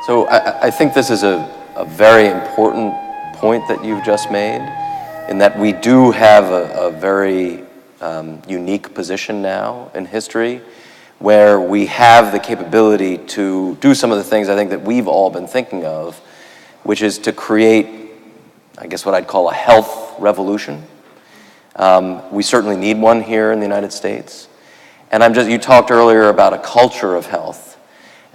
So I think this is a very important point that you've just made, in that we do have a very unique position now in history, where we have the capability to do some of the things I think that we've all been thinking of, which is to create, I guess, what I'd call a health revolution. We certainly need one here in the United States. And you talked earlier about a culture of health.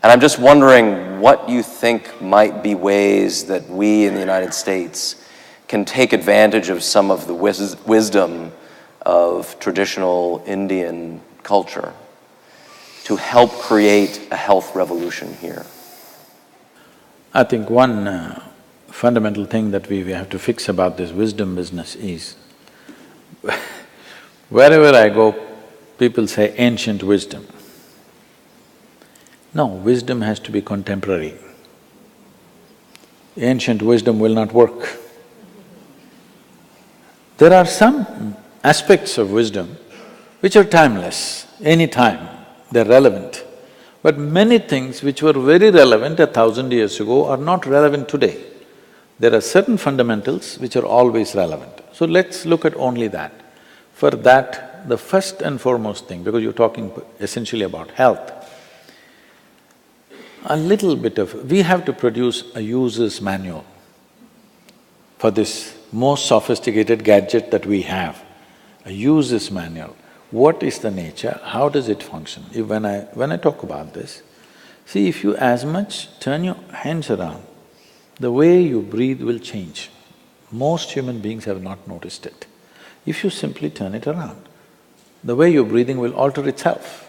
And I'm just wondering what you think might be ways that we in the United States can take advantage of some of the wisdom of traditional Indian culture to help create a health revolution here. I think one fundamental thing that we have to fix about this wisdom business is, wherever I go, people say ancient wisdom. No, wisdom has to be contemporary. Ancient wisdom will not work. There are some aspects of wisdom which are timeless, any time they're relevant. But many things which were very relevant 1,000 years ago are not relevant today. There are certain fundamentals which are always relevant. So let's look at only that. For that, the first and foremost thing, because you're talking essentially about health, we have to produce a user's manual for this most sophisticated gadget that we have, a user's manual. What is the nature, how does it function? When I talk about this, see, if you as much turn your hands around, the way you breathe will change. Most human beings have not noticed it. If you simply turn it around, the way you're breathing will alter itself.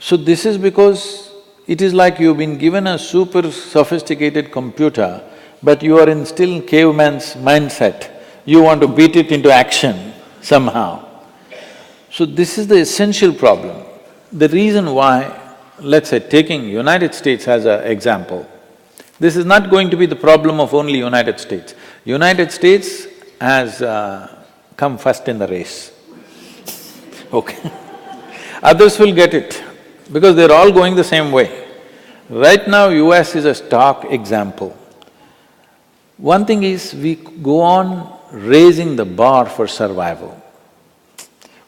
So this is because it is like you've been given a super sophisticated computer, but you are in still caveman's mindset. You want to beat it into action somehow. So this is the essential problem. The reason why, let's say taking United States as an example, this is not going to be the problem of only United States. United States has come first in the race, okay? Others will get it, because they're all going the same way. Right now, US is a stark example. One thing is, we go on raising the bar for survival.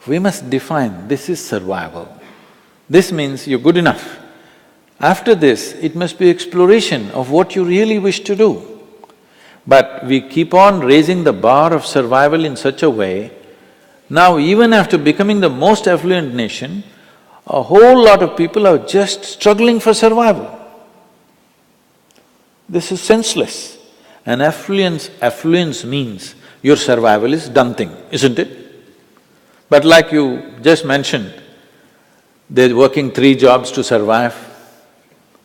We must define, this is survival. This means you're good enough. After this, it must be exploration of what you really wish to do. But we keep on raising the bar of survival in such a way, now even after becoming the most affluent nation, a whole lot of people are just struggling for survival. This is senseless. And affluence means your survival is done thing, isn't it? But like you just mentioned, they're working 3 jobs to survive.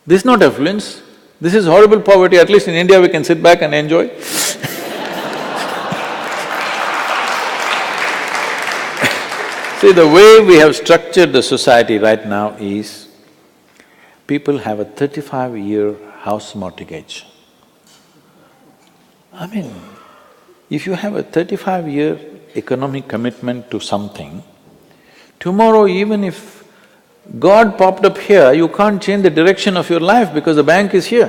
This is not affluence, this is horrible poverty. At least in India we can sit back and enjoy. See, the way we have structured the society right now is, people have a 35-year house mortgage. I mean, if you have a 35-year economic commitment to something, tomorrow even if God popped up here, you can't change the direction of your life because the bank is here.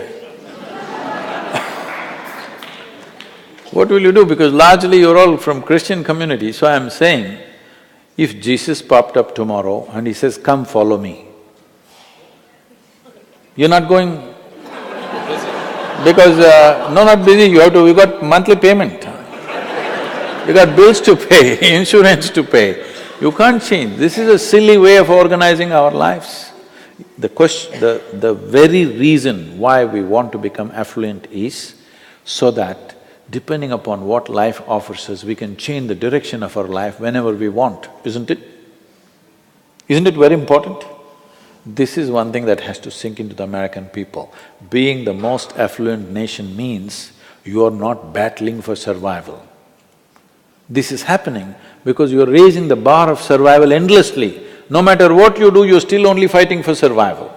What will you do? Because largely you're all from Christian community, so I'm saying, if Jesus popped up tomorrow and he says, "Come follow me," you're not going because, no, not busy, you got monthly payment, you got bills to pay, insurance to pay. You can't change. This is a silly way of organizing our lives. The very reason why we want to become affluent is so that depending upon what life offers us, we can change the direction of our life whenever we want, isn't it? Isn't it very important? This is one thing that has to sink into the American people. Being the most affluent nation means you are not battling for survival. This is happening because you are raising the bar of survival endlessly. No matter what you do, you're still only fighting for survival.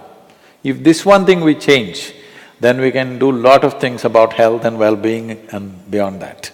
If this one thing we change, then we can do lot of things about health and well-being and beyond that.